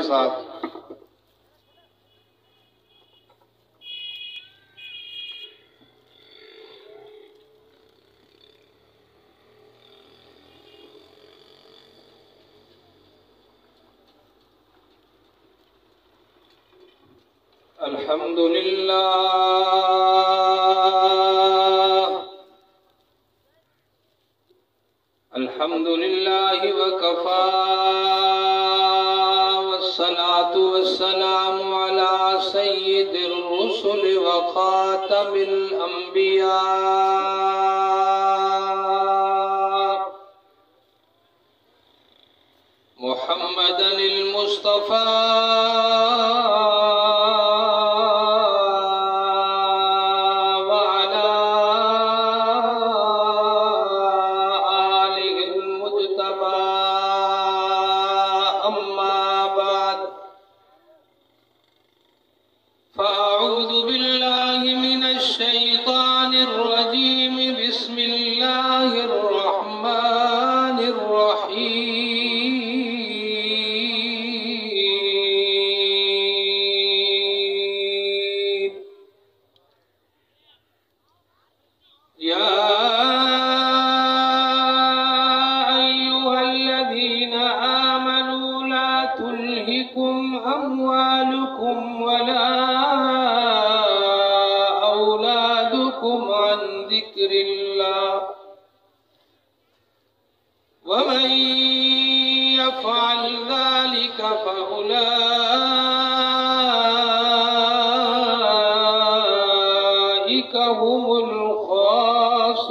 ساتھ الحمد لله وكفى والصلاة والسلام على سيد الرسل وخاتم الأنبياء محمد المصطفى أموالكم ولا أولادكم عن ذكر الله ومن يفعل ذلك فأولئك هم الخاسرون.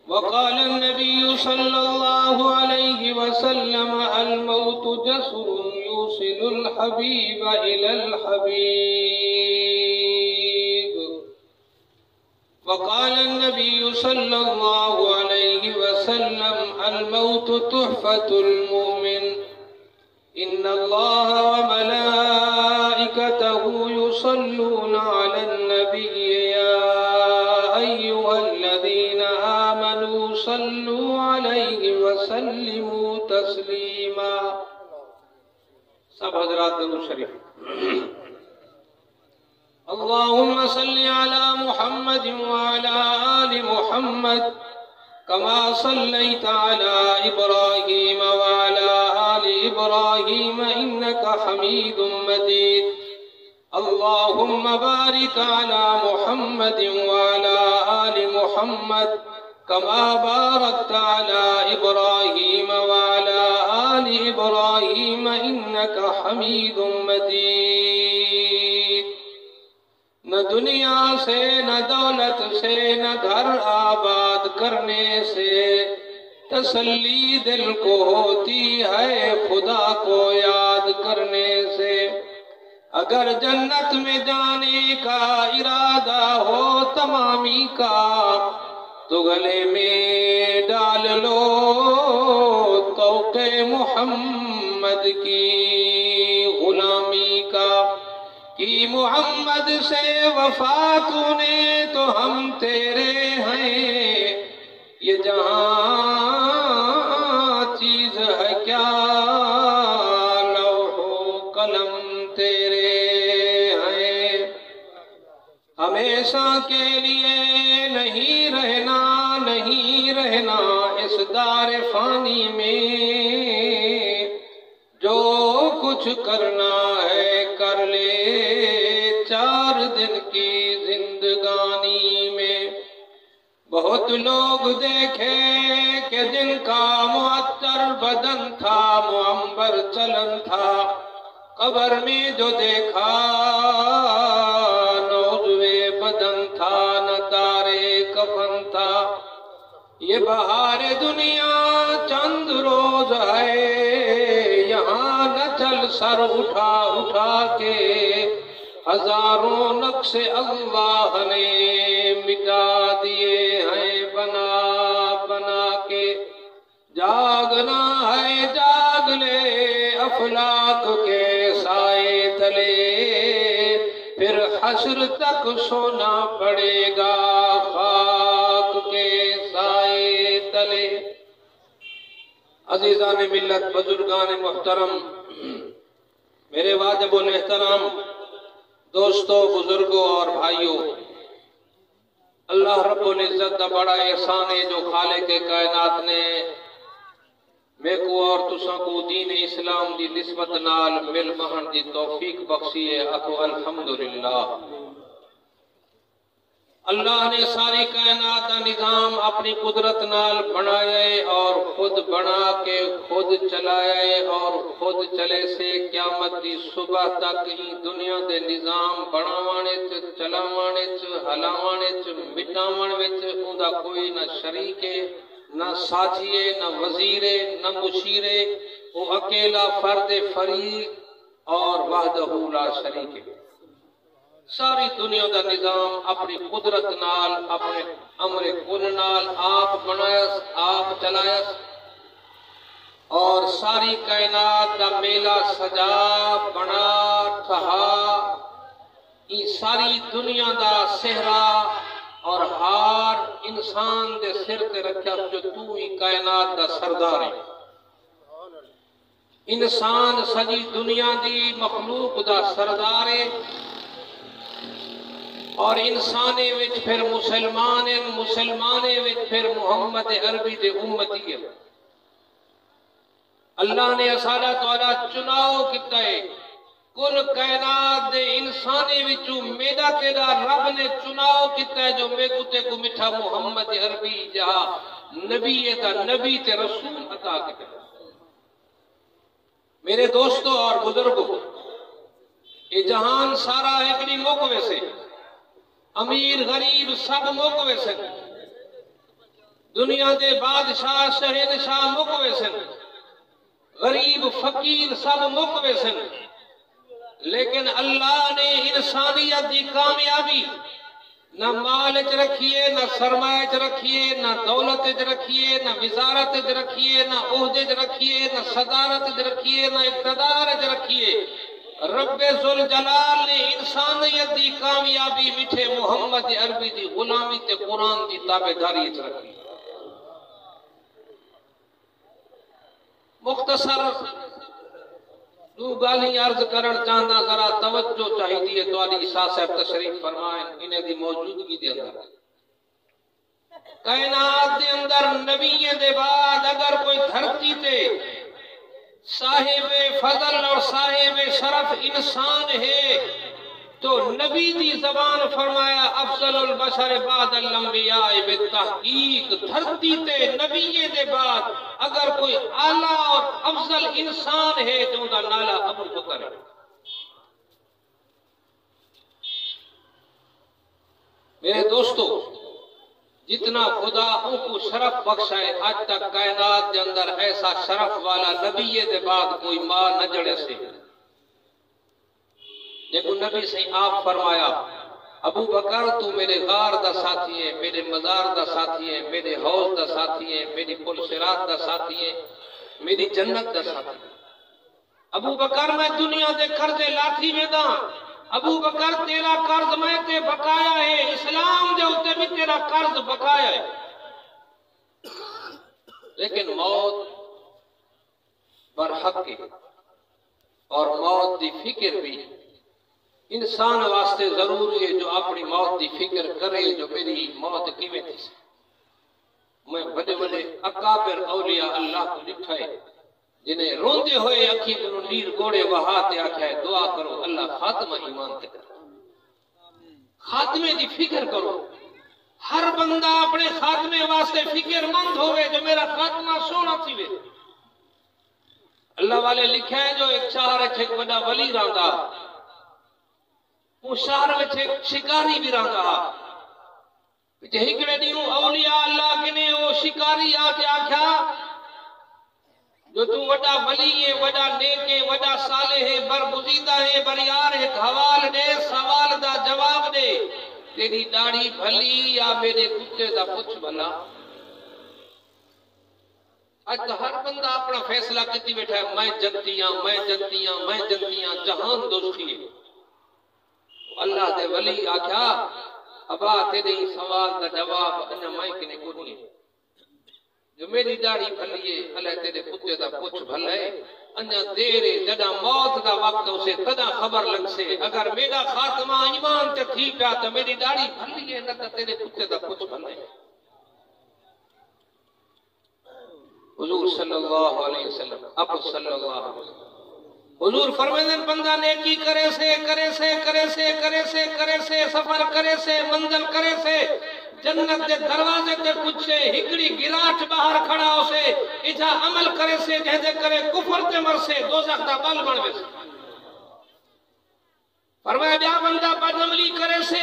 وقال النبي صلى الله عليه وسلم الموت جسر يوصل الحبيب إلى الحبيب. وقال النبي صلى الله عليه وسلم الموت تحفة المؤمن إن الله وملائكته يصلون على النبي يا أيها الذين آمنوا صلوا عليه وسلموا تسليما. سب حضرات درود شریف. اللهم صل على محمد وعلى آل محمد كما صليت على إبراهيم وعلى آل إبراهيم إنك حميد مجيد. اللهم بارك على محمد وعلى آل محمد كما باركت على إبراهيم وعلى آل إبراهيم إنك حميد مجيد. نہ دنیا سے نہ دولت سے نہ گھر آباد کرنے سے تسلی دل کو ہوتی ہے خدا کو یاد کرنے سے. اگر جنت میں جانے کا ارادہ ہو تمامی کا تو گلے میں ڈال لو طوق محمد کی غلامی کا. کی محمد سے وفا تو نے تو ہم تیرے ہیں. یہ جہاں چیز ہے کیا لوح و قلم تیرے ہیں. ہمیشہ کے لیے نہیں رہنا نہیں رہنا اس دار فانی میں. جو کچھ کرنا ہے کر لے 4 دن کی زندگانی میں. بہت لوگ دیکھے کہ جن کا معطر بدن تھا معمبر چلن تھا قبر میں جو دیکھا نوجوے بدن تھا نہ تارے کفن تھا. یہ بہار دنیا چند روز ہے یہاں نہ چل سر اٹھا اٹھا کے. ہزاروں نقش اللہ نے مٹا دیے ہیں بنا بنا کے. جاگنا ہے جاگ لے افلاک کے سائے تلے. پھر حشر تک سونا پڑے گا خاک کے سائے تلے. عزیزان ملت، بزرگان محترم، میرے واجب الاحترام دوستوں، بزرگوں اور بھائیوں، اللہ رب العزت دا بڑا احسان ہے جو خالق کائنات نے میں کو اور تساں کو دین اسلام دی نسبت نال مل بہن دی توفیق بخشی ہے۔ آخو الحمدللہ۔ اللہ نے ساری کائنات کا نظام اپنی قدرت نال بنایا ہے اور خود بنا کے خود چلایا ہے اور خود چلے سے قیامت دی صبح تک ہی دنیا دے نظام بناوانے چ چلاوانے چ ہلاوانے چ مٹاون وچ اوندا کوئی نہ شریک ہے، نہ ساتھی ہے، نہ وزیر ہے، نہ مشیر ہے۔ وہ اکیلا فرد فریق اور وحدہ لا شریک ہے۔ ساری دنیا دا نظام اپنی قدرت نال اپنے امر کن نال آپ بنایا، آپ چلایا، اور ساری کائنات دا میلہ سجا بنا ٹھہا، یہ ساری دنیا دا صحرا اور ہار انسان دے سر تے رکھیا جو تو ہی کائنات دا سردار ہے۔ انسان سجی دنیا دی مخلوق دا سردار ہے، اور انسانے وچ پھر مسلمان ہیں، مسلمانے وچ پھر محمد عربی دے امتی ہے۔ اللہ نے اساڑا توڑا چناؤ کیتا ہے، کل کائنات دے انسانے وچوں میرا تیرا رب نے چناؤ کیتا ہے جو میں کتے کو مٹھا محمد عربی جہاں نبی دا نبی تے رسول عطا کیتا ہے۔ میرے دوستوں اور بزرگوں، یہ جہان سارا ایکڑی موقع سے امیر غریب سب موقع سن، دنیا دے بادشاہ شہنشاہ موقع سن، غریب فقیر سب موقع سن، لیکن اللہ نے انسانیت دی کامیابی نہ مال چ رکھیے، نہ سرمایہ چ رکھیے، نہ دولت چ رکھیے، نہ وزارت چ رکھیے، نہ عہدے چ رکھیے، نہ صدارت چ رکھیے، نہ اقتدار چ رکھیے۔ رب ذوالجلال نے انسانیت دی کامیابی میٹھے محمد عربی دی غلامی تے قرآن دی تابعداری چ رکھی۔ مختصر دو گالی عرض کرن چاہنا، ذرا توجہ چاہیے تو علی عیسیٰ صاحب تشریف فرمائیں انہیں دی موجودگی دے اندر۔ کائنات دے اندر نبی دے بعد اگر کوئی دھرتی تے صاحب فضل اور صاحب شرف انسان ہے تو نبی دی زبان فرمایا افضل البشر بعد الانبیاء بالتحقیق۔ دھرتی تے نبی دے بعد اگر کوئی اعلیٰ اور افضل انسان ہے تو ان کا نالا ابو بکر ہے۔ میرے دوستو، جتنا خدا ان کو شرف بخشا ہے، آج تک کائنات کے اندر ایسا شرف والا نبی دے بعد کوئی ماں نہ جڑے سے۔ لیکن نبی سے آپ فرمایا ابو بکر تو میرے غار دا ساتھی ہے، میرے مزار دا ساتھی ہے، میرے حوض دا ساتھی ہے، میری پل صراط دا ساتھی ہے، میری جنت دا ساتھی ہے۔ ابو بکر میں دنیا دے قرض لاٹھی میں دا، ابو بکر تیرا قرض میں تے بقایا ہے، اسلام دے ہوتے بھی تیرا قرض بقایا ہے۔ لیکن موت برحق ہے، اور موت دی فکر بھی انسان واسطے ضروری ہے جو اپنی موت دی فکر کرے، جو میری موت کیویں تھی۔ میں بڑے بڑے اکابر اولیاء اللہ کو لکھا ہے جنہیں روندے ہوئے اکھی کنو نیر گوڑے وہاتے آکھا ہے دعا کرو اللہ خاتمہ ایمان تے کرو، خاتمے دی فکر کرو۔ ہر بندہ اپنے خاتمے واسطے فکر مند ہوئے جو میرا خاتمہ سونا تھی وے۔ اللہ والے لکھا ہے جو ایک شہر ایک بڑا ولی رہندا، وہ شہر میں ایک شکاری بھی رہندا، ہکڑے دیوں اولیاء اللہ کے نے وہ شکاری آکے آکھا جو تو وڈا ولی ہے، وڈا نیک ہے، وڈا صالح ہے، برگزیدہ ہے، بریار ہے، حوال دے سوال دا جواب دے، تیری داڑھی بھلی یا میرے کتے دا پچھ بھلا۔ آج تو ہر بندہ اپنا فیصلہ کتی بیٹھا ہے میں جنتیاں میں جنتیاں میں جنتیاں، جہان دوستی ہے۔ اللہ دے ولی آکھا ابا تیرے سوال دا جواب انہا میں کنے کو نہیں ہے۔ جو میری داڑھی بھلیے اللہ تیرے کتے دا پچھ بھلے انجا دیرے جدا موت دا وقت اسے تدا خبر لگ سے اگر میرا خاتمہ ایمان تے تھی پیا تو میری داڑھی بھلیے نہ تیرے کتے دا پچھ بھلے حضور صلی اللہ علیہ وسلم آپ صلی اللہ علیہ وسلم حضور فرمائیں بندہ نیکی کرے سے سفر کرے سے منزل کرے سے جنت دے دروازے تے پوچھے ہکڑی گراٹ باہر کھڑا ہو سے اجا عمل کرے سے جہدے کرے کفر تے مر سے دوزخ دا بل بن وے فرمایا بیا بندہ بدعملی کرے سے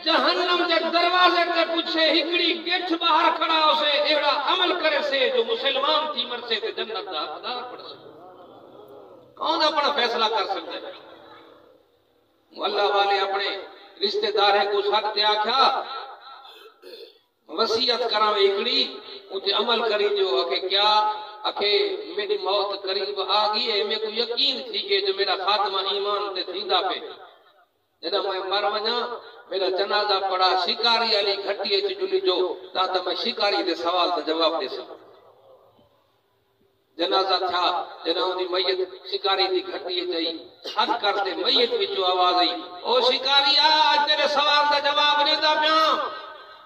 جہنم دے دروازے تے پوچھے ہکڑی گٹھ باہر کھڑا ہو سے ایڑا عمل کرے سے جو مسلمان تھی مر سے تے جنت دا حقدار پڑ سے کون اپنا فیصلہ کر سکتے ہیں اللہ والے اپنے رشتہ دار ہیں کو ساتھ دیا کیا وسیعت کراوے اکڑی اُتے عمل کری جو اکھے کیا اکھے میری موت قریب آگئی ہے میں کو یقین تھی کہ جو میرا خاتمہ ایمان تے تھیندا پہ جدا میں مر وجا میرا جنازہ پڑا شکاری علی گھٹی اچ جلی جو تا میں شکاری دے سوال تے جواب دے سکوں جنازہ تھا جنہوں دی میت شکاری دی گھٹی چاہی حد کرتے میت وچوں آواز آئی او شکاری آج تیرے سوال دا جواب نہیں دا پیا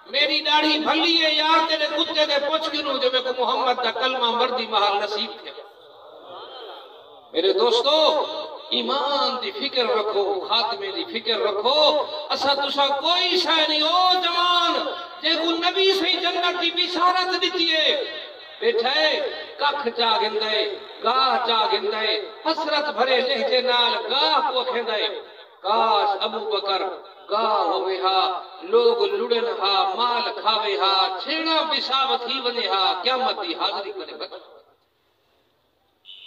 میری داڑھی بھلی ہے یار تیرے کتے دے پوچھ گنوں جو میں کو محمد دا کلمہ مردی محل نصیب تھے میرے دوستو ایمان دی فکر رکھو خاتمے دی فکر رکھو اسا تسا کوئی شے نہیں او جوان جے کو نبی سے جنت دی بشارت دیتی ہے بیٹھے ککھ چا گندے گاہ چا گندے حسرت بھرے لہجے نال گاہ کو کھندے کاش ابو بکر گاہ ہوئے ہا لوگ لڑن ہا مال کھاوے ہا چھیڑا پیشاب تھی ونے ہا قیامت دی حاضری کرے بچ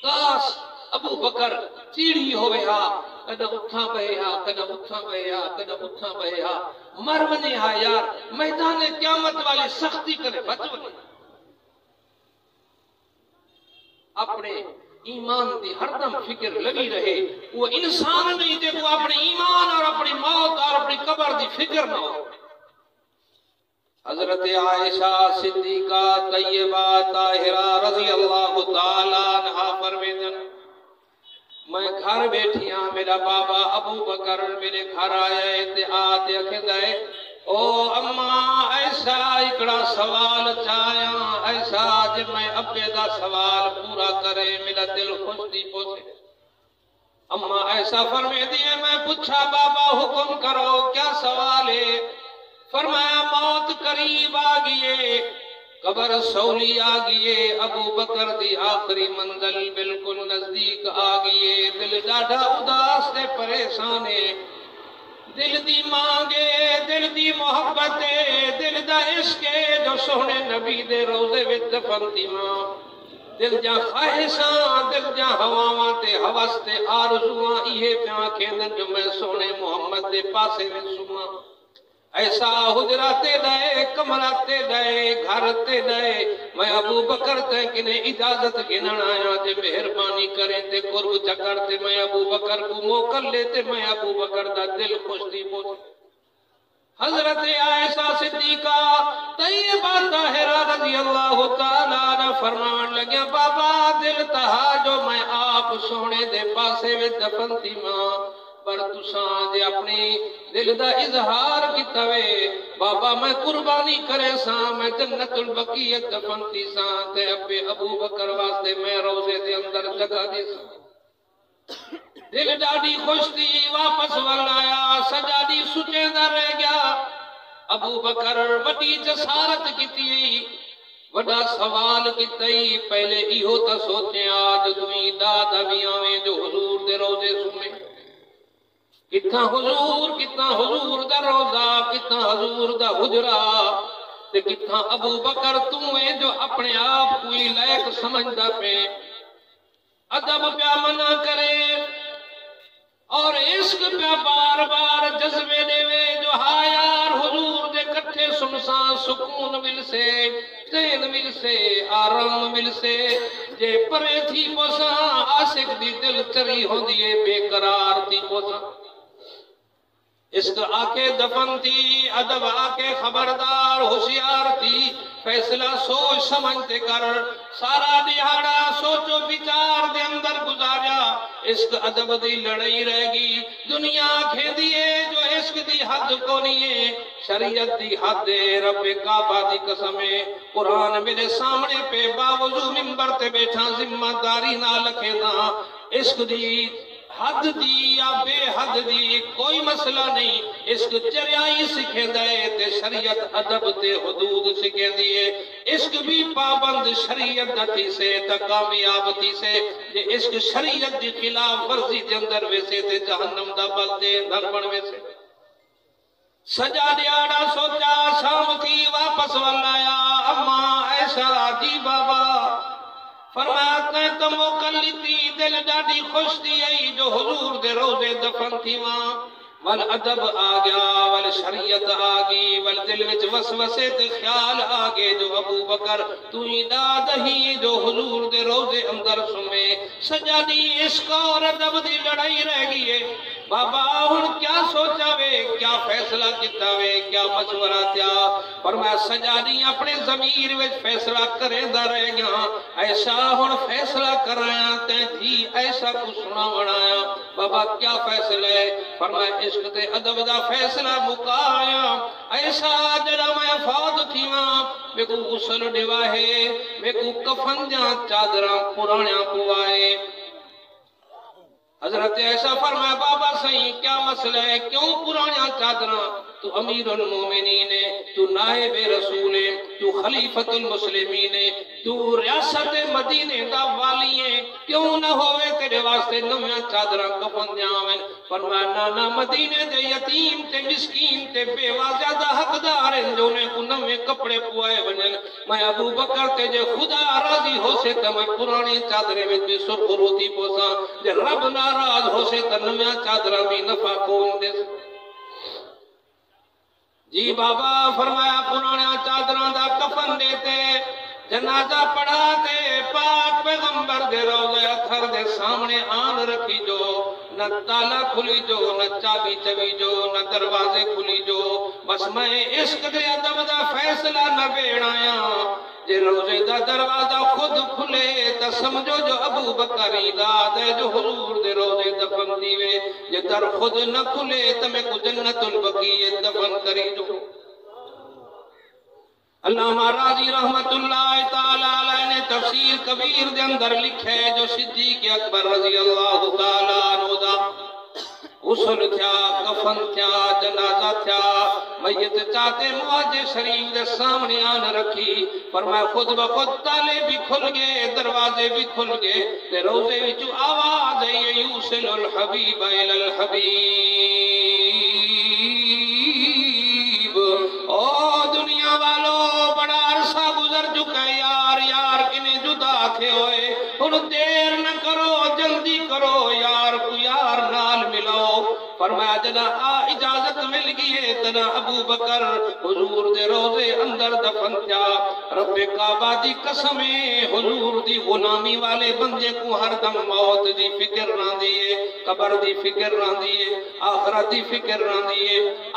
کاش ابو بکر چیڑی ہوئے ہا کدہ اٹھا بہے ہا کدہ اٹھا بہے ہا مر ونے ہا یار میدان قیامت والی سختی کرے بچ ونے اپنے ایمان دی ہر دم فکر لگی رہے وہ انسان نہیں دے کو اپنے ایمان اور اپنی موت اور اپنی قبر دی فکر نہ ہو حضرت عائشہ صدیقہ طیبہ طاہرہ رضی اللہ تعالیٰ عنہ فرمیدن میں گھر بیٹھیاں میرا بابا ابو بکر میرے گھر آئے تے آتے اکھدائے او اماں ایسا اکڑا سوال چاہیاں ایسا جب میں ابے دا سوال پورا کرے میرا دل خوش دی پوچھے اماں ایسا فرمے دیئے میں پوچھا بابا حکم کرو کیا سوال ہے فرمایا موت قریب آگئے قبر سولی آگئے ابو بکر دی آخری منزل بالکل نزدیک آگئے دل ڈاڑھا اداس سے پریشانے دل دی مانگے دل دی محبت دل دا عشق جو سونے نبی دے روزے وچ دفن دی ماں دل جا خواہشاں دل جا ہواواں تے ہوس تے آرزواں یہ پیاں کھیندن جو میں سونے محمد دے پاسے وچ سواں ایسا حجرات دے کمرات دے گھر دے میں ابو بکر تے کنے اجازت گنن آیا تے مہربانی کریں تے قرب چکر تے میں ابو بکر کو موکل لیتے میں ابو بکر دا دل خوش دی پوچھ حضرت عائشہ صدیقہ طیبہ طاہرہ رضی اللہ تعالیٰ عنہ فرمان لگیا بابا دل تہا جو میں آپ سونے دے پاسے وچ دفن تھی ماں پر تساں دے اپنی دل دا اظہار کیتا وے بابا میں قربانی کرے ساں میں جنت البقیع دفن تھی ساں تے ابو بکر واسطے میں روزے دے اندر جگہ دے ساں دل ڈاڑی خوش تھی واپس آیا سجادی سچے دا رہ گیا ابو بکر وڈی جسارت کیتی وڈا سوال کیتی پہلے ایہو تا سوچے آج دوئی دادا بھی آویں جو حضور دے روزے سنے کتنا حضور دا روزہ کتنا حضور دا حجرہ تے کتنا ابو بکر تمہیں جو اپنے آپ کوئی لائق سمجھدا پہ ادب پیا منع کرے اور عشق پیا بار بار جذبے دے وے جو ہاں یار حضور دے کٹھے سنسان سکون مل سے چین مل سے آرام مل سے جے پرے تھی پوساں عاشق دی دل چری ہوں دیئے بے قرار تھی پوساں عشق آکے دفن تھی، ادب آکے خبردار ہوشیار تھی، فیصلہ سوچ سمجھتے کر، سارا دیہاڑا سوچو بچار دے اندر گزاریا، عشق ادب دی لڑائی رہ گی، دنیا کھے دیئے جو عشق دی حد کو نہیں، شریعت دی حد رب کعبہ دی قسمیں، قرآن میرے سامنے پہ باوضو ممبر تے بیٹھا ذمہ داری نہ لکھے دا، عشق دی حد دی یا بے حد دی کوئی مسئلہ نہیں، عشق چریائی سکھے دے تے شریعت ادب تے حدود سکھے دیئے، عشق بھی پابند شریعت دتی سے تا کامیابتی سے، جے عشق شریعت دی خلاف ورزی دے اندر ویسے تے جہنم دا بلدے اندر بن ویسے۔ سجا دیاڑا سوچا شام تھی واپس والایا، اماں ایسا جی بابا فرمایا کہ تو موکل لیتی دل ڈاڑی خوش دی آئی جو حضور دے روزے دفن تھی وہاں، والعدب آگیا والشریعت آگی والدل وچ وسوسے تے خیال آگے جو ابو بکر تو ہی داد ہی جو حضور دے روزے اندر سمے، سجا دی عشق اور ادب دی لڑائی رہ گئی ہے، بابا ہن کیا سوچا وے، کیا فیصلہ کیتا وے، کیا مشورہ تھیا؟ فرمایا سجادی اپنے ضمیر وچ فیصلہ کرے دا رہ گیا، ایسا ہن فیصلہ کر رہا تے تھی ایسا کو سنا بنایا، بابا کیا فیصلہ ہے؟ فرمایا عشق تے ادب دا فیصلہ مکایا، ایسا جڑا میں فوت تھی ماں میں کو غسل ڈواہے، میں کو کفن جاں چادراں پرانیاں پوائے۔ حضرت ایسا فرمایا بابا صحیح کیا مسئلہ ہے، کیوں پرانیاں چادراں؟ تو امیر المومنین ہے، تو نائب رسول ہے، تو خلیفت المسلمین ہے، تو ریاست مدینے دا والی ہے، کیوں نہ ہوئے تیرے واسطے نویاں چادراں کفن جاویں؟ فرمایا نانا مدینے دے یتیم تے مسکین تے بیوہ زیادہ حقدار ہیں جو نے کو نوے کپڑے پوائے ونن، میں ابو بکر تے جے خدا راضی ہو سے تے میں پرانی چادریں میں بھی سرخ روتی پوسا، جے رب ناراض ہو سے تے نویاں چادراں بھی نفع کون دے۔ جی بابا فرمایا پرانا چادراں دا کفن دیتے، جنازہ پڑھاتے، پاک پیغمبر دے روضہ اطہر دے سامنے آن رکھی جو، نہ تالا کھلی جو، نہ چابی چوی جو، نہ دروازے کھلی جو، بس میں عشق دے ادب دا فیصلہ نہ بیڑایا، جے روزے دا دروازہ خود کھلے تا سمجھو جو ابو بکر داد ہے جو حضور دے روزے دفن دیوے، جے در خود نہ کھلے تا میں کو جنت البقیع دفن کری جو۔ علامہ راضی رحمت اللہ تعالیٰ علیہ نے تفسیر کبیر دے اندر لکھے جو صدیق اکبر رضی اللہ تعالیٰ عنہ دا غسل تھیا، کفن تھیا، جنازہ تھیا، میت چاہتے معاجے شریف دے سامنے آن رکھی، فرمایا خود بخود تالے بھی کھل گئے، دروازے بھی کھل گئے، تے روزے وچوں آواز ہے یوصل الحبیب الی الحبیب، او دنیا والو بڑا عرصہ گزر چکا ہے یار، یار کنے جدا تھے ہوئے، ان دیر نہ کرو جلدی کرو یار کو یار نال ملاؤ۔ فرمایا جنا اجازت مل گئی ہے تنا ابو بکر حضور دے روزے اندر دفن تھیا، رب کعبہ دی قسمیں حضور دی غلامی والے بندے کو ہر دم موت دی فکر نہ دیئے، قبر دی فکر نہ دیئے، آخرت دی فکر نہ دیئے،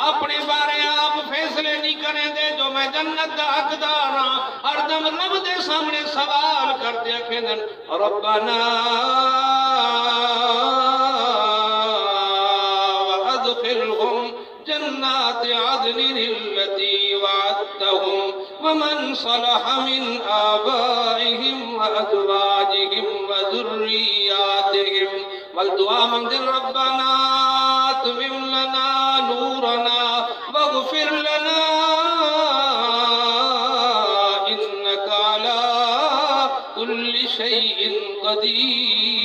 اپنے بارے آپ فیصلے نہیں کریں دے جو میں جنت دا حقدار ہاں، ہر دم رب دے سامنے سوال کرتے کھیدن ربنا وادخلهم جنات عدن التي وعدتهم ومن صلح من آبائهم وأزواجهم وذرياتهم والدعاء منزل ربنا اتمم لنا نورنا واغفر لنا إنك على كل شيء قدير۔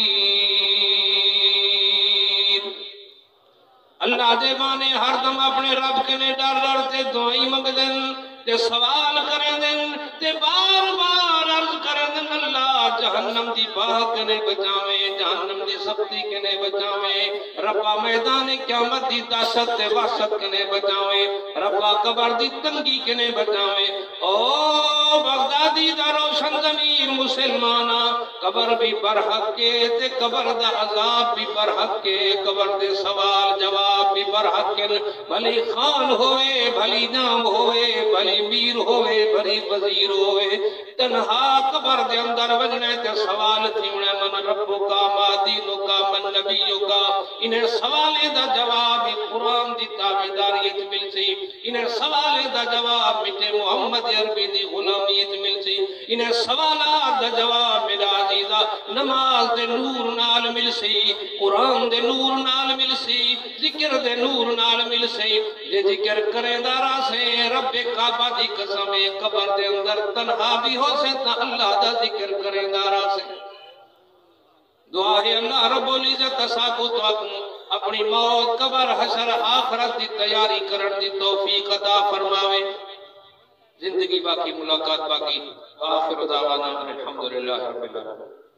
اللہ دے بانے ہر دم اپنے رب کنے ڈر ڈر تے دعائی منگ دن تے سوال کریں دن تے بار بار عرض کریں دن اللہ جہنم دی باہ کنے بچاویں، جہنم دی سختی کنے بچاویں، ربا میدان قیامت دی داشت تے وحشت کنے بچاویں، ربا قبر دی تنگی کنے بچاویں۔ او بغداد عزیزہ روشن ضمیر مسلمانہ قبر بھی برحق کے تے قبر دا عذاب بھی برحق کے قبر دے سوال جواب بھی برحق کے بھلی خان ہوئے بھلی نام ہوئے بھلی میر ہوئے بھلی وزیر ہوئے تنہا قبر دے اندر وجنے تے سوال تھیونے من ربو کا ما دینو کا من نبیو کا انہیں سوالے دا جواب قرآن دی تابعداریت مل سی انہیں سوالے دا جواب مٹے محمد عربی دی غلامیت مل سی انہیں سوالات دا جواب میرا عزیزہ نماز دے نور نال مل سی قرآن دے نور نال مل سی ذکر دے نور نال مل سی جے ذکر کریں دارا سے رب کعبہ دی قسم قبر دے اندر تنہا بھی ہو سے تا اللہ دا ذکر کریں دارا سے دعا ہے اللہ رب العزت ساکت وقت اپنی موت قبر حشر آخرت دی تیاری کرن دی توفیق عطا فرماوے زندگی باقی ملاقات باقی آخر دعوانا الحمدللہ رب العالمین